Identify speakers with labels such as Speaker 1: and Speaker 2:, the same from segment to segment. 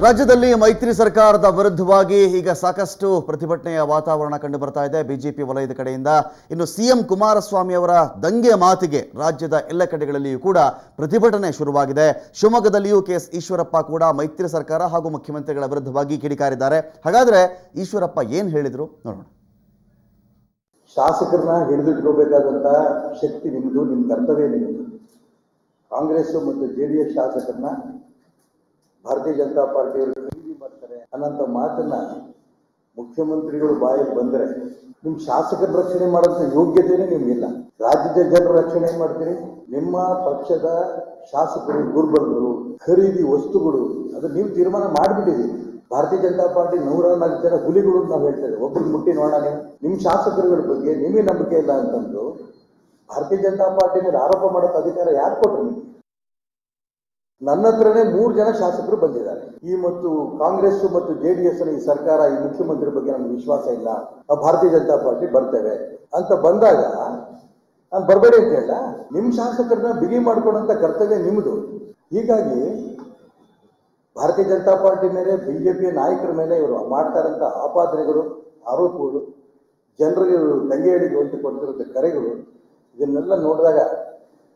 Speaker 1: ರಾಜ್ಯದಲ್ಲಿ ಮೈತ್ರಿ ಸರ್ಕಾರದ ವಿರುದ್ಧವಾಗಿ ಈಗ ಸಾಕಷ್ಟು ಪ್ರತಿಭಟನೆಯ ವಾತಾವರಣ ಕಂಡು ಬರ್ತಾ ಇದೆ ಬಿಜೆಪಿ ವಲಯದ ಕಡೆಯಿಂದ. ಇನ್ನು ಸಿಎಂ ಕುಮಾರಸ್ವಾಮಿ ಅವರ ದಂಗೆ ಮಾತಿಗೆ ರಾಜ್ಯದ ಎಲ್ಲ ಕಡೆಗಳಲ್ಲಿಯೂ ಕೂಡ ಪ್ರತಿಭಟನೆ ಶುರುವಾಗಿದೆ. ಶಿವಮೊಗ್ಗದಲ್ಲಿಯೂ ಕೆಎಸ್ ಈಶ್ವರಪ್ಪ ಕೂಡ ಮೈತ್ರಿ ಸರ್ಕಾರ ಹಾಗೂ ಮುಖ್ಯಮಂತ್ರಿಗಳ ವಿರುದ್ಧವಾಗಿ ಕಿಡಿಕಾರಿದ್ದಾರೆ. ಹಾಗಾದ್ರೆ ಈಶ್ವರಪ್ಪ ಏನು ಹೇಳಿದ್ರು ನೋಡೋಣ.
Speaker 2: ಶಾಸಕರನ್ನ ಹಿಡಿದಿಟ್ಕೋಬೇಕಾದಂತ ಶಕ್ತಿ ನಿಮ್ಮದು, ನಿಮ್ಮ ಕರ್ತವ್ಯ ನಿಮ್ಮದು. ಕಾಂಗ್ರೆಸ್ ಮತ್ತು ಜೆಡಿಎಸ್ ಶಾಸಕರನ್ನ ಭಾರತೀಯ ಜನತಾ ಪಾರ್ಟಿಯವರು ಖರೀದಿ ಮಾಡ್ತಾರೆ ಅನ್ನೋಂಥ ಮಾತನ್ನ ಮುಖ್ಯಮಂತ್ರಿಗಳು ಬಾಯಿಗೆ ಬಂದರೆ ನಿಮ್ಮ ಶಾಸಕರ ರಕ್ಷಣೆ ಮಾಡೋಂಥ ಯೋಗ್ಯತೆಯೇ ನಿಮಗಿಲ್ಲ. ರಾಜ್ಯದ ಜನರ ರಕ್ಷಣೆ ಮಾಡ್ತೀರಿ. ನಿಮ್ಮ ಪಕ್ಷದ ಶಾಸಕರು ದುರ್ಬಲರು, ಖರೀದಿ ವಸ್ತುಗಳು, ಅದು ನೀವು ತೀರ್ಮಾನ ಮಾಡಿಬಿಟ್ಟಿದ್ದೀರಿ. ಭಾರತೀಯ ಜನತಾ ಪಾರ್ಟಿ 104 ಜನ ಹುಲಿಗಳು ಅಂತ ನಾವು ಹೇಳ್ತೇವೆ. ಒಬ್ಬರು ಮುಟ್ಟಿ ನೋಡೋಣ, ನೀವು ನಿಮ್ಮ ಶಾಸಕರುಗಳ ಬಗ್ಗೆ ನಿಮಗೆ ನಂಬಿಕೆ ಇಲ್ಲ ಅಂತಂದು ಭಾರತೀಯ ಜನತಾ ಪಾರ್ಟಿ ಮೇಲೆ ಆರೋಪ ಮಾಡೋಕೆ ಅಧಿಕಾರ ಯಾರು ಕೊಟ್ಟರು ನಿಮಗೆ? ನನ್ನ ಹತ್ರನೇ 3 ಜನ ಶಾಸಕರು ಬಂದಿದ್ದಾರೆ. ಈ ಮತ್ತು ಕಾಂಗ್ರೆಸ್ ಮತ್ತು ಜೆಡಿಎಸ್ ಈ ಸರ್ಕಾರ, ಈ ಮುಖ್ಯಮಂತ್ರಿ ಬಗ್ಗೆ ನಮ್ಗೆ ವಿಶ್ವಾಸ ಇಲ್ಲ, ನಾವು ಭಾರತೀಯ ಜನತಾ ಪಾರ್ಟಿ ಬರ್ತೇವೆ ಅಂತ ಬಂದಾಗ ನಾನು ಬರಬೇಡಿ ಅಂತ ಹೇಳ. ನಿಮ್ಮ ಶಾಸಕರನ್ನ ಬಿಗಿ ಮಾಡ್ಕೊಡೋಂಥ ಕರ್ತವ್ಯ ನಿಮ್ಮದು. ಹೀಗಾಗಿ ಭಾರತೀಯ ಜನತಾ ಪಾರ್ಟಿ ಮೇಲೆ, ಬಿಜೆಪಿಯ ನಾಯಕರ ಮೇಲೆ ಇವರು ಮಾಡ್ತಾ ಇರೋಂಥ ಆಪಾದನೆಗಳು, ಆರೋಪಗಳು, ಜನರಿಗೆ ದಂಗೆ ಹಿಡಿದು ಕೊಡ್ತಿರೋಂಥ ಕರೆಗಳು, ಇದನ್ನೆಲ್ಲ ನೋಡಿದಾಗ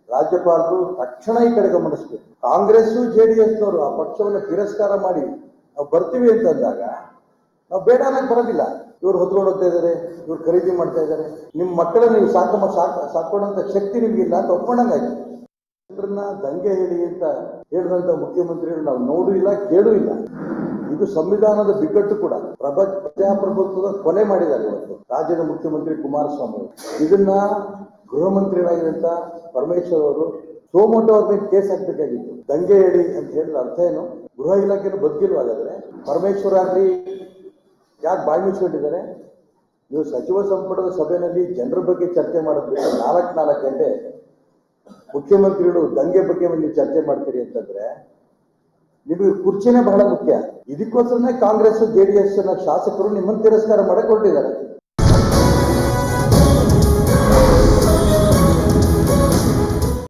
Speaker 2: ರಾಜ್ಯಪಾಲರು ತಕ್ಷಣ ಈ ಕಡೆ ಗಮನಿಸಬೇಕು. ಕಾಂಗ್ರೆಸ್ ಜೆಡಿಎಸ್ನವರು ಆ ಪಕ್ಷವನ್ನು ತಿರಸ್ಕಾರ ಮಾಡಿ ನಾವು ಬರ್ತೀವಿ ಅಂತಂದಾಗ ನಾವು ಬೇಡ ಅನ್ನಕ್ಕೆ ಬರೋದಿಲ್ಲ. ಇವ್ರು ಹೊತ್ಕೊಂಡು ಹೋಗ್ತಾ ಇದ್ದಾರೆ, ಇವ್ರು ಖರೀದಿ ಮಾಡ್ತಾ ಇದ್ದಾರೆ, ನಿಮ್ಮ ಮಕ್ಕಳನ್ನ ನೀವು ಸಾಕೋಣಂತ ಶಕ್ತಿ ನಿಮ್ಗಿಲ್ಲ ಅಂತ ಒಪ್ಕೊಂಡಂಗಾಯ್ತು. ಜನರನ್ನ ದಂಗೆ ಹೇಳಿ ಅಂತ ಹೇಳಿದಂಥ ಮುಖ್ಯಮಂತ್ರಿಗಳು ನಾವು ನೋಡೂ ಇಲ್ಲ, ಕೇಳೂ ಇಲ್ಲ. ಇದು ಸಂವಿಧಾನದ ಬಿಕ್ಕಟ್ಟು ಕೂಡ. ಪ್ರಜಾಪ್ರಭುತ್ವದ ಕೊಲೆ ಮಾಡಿದ್ದಾರೆ ಇವತ್ತು ರಾಜ್ಯದ ಮುಖ್ಯಮಂತ್ರಿ ಕುಮಾರಸ್ವಾಮಿ ಅವರು. ಇದನ್ನ ಗೃಹ ಮಂತ್ರಿಗಳಾಗಿದ್ದಂಥ ಪರಮೇಶ್ವರ್ ಅವರು ಸೋಮೋಟೋ ಅವ್ರ ಮೇಲೆ ಕೇಸ್ ಹಾಕ್ಬೇಕಾಗಿತ್ತು. ದಂಗೆ ಹೇಳಿ ಅಂತ ಹೇಳಿದ ಅರ್ಥ ಏನು? ಗೃಹ ಇಲಾಖೆಯನ್ನು ಬದುಕಿಲ್ವಾಗಾದ್ರೆ ಪರಮೇಶ್ವರ್ ಆಗ್ಲಿ ಯಾಕೆ ಬಾಯಿ ಮುಚ್ಕೊಂಡಿದ್ದಾರೆ? ನೀವು ಸಚಿವ ಸಂಪುಟದ ಸಭೆಯಲ್ಲಿ ಜನರ ಬಗ್ಗೆ ಚರ್ಚೆ ಮಾಡೋದ್ಬಿಟ್ಟು 4 ಗಂಟೆ ಮುಖ್ಯಮಂತ್ರಿಗಳು ದಂಗೆ ಬಗ್ಗೆ ನೀವು ಚರ್ಚೆ ಮಾಡ್ತೀರಿ ಅಂತಂದ್ರೆ ನಿಮಗೆ ಕುರ್ಚಿನೇ ಬಹಳ ಮುಖ್ಯ. ಇದಕ್ಕೋಸ್ಕರನೇ ಕಾಂಗ್ರೆಸ್ ಜೆಡಿಎಸ್ ನ ಶಾಸಕರು ನಿಮ್ಮನ್ನು ತಿರಸ್ಕಾರ ಮಾಡಕ್ಕೆ ಹೊರಟಿದ್ದಾರೆ.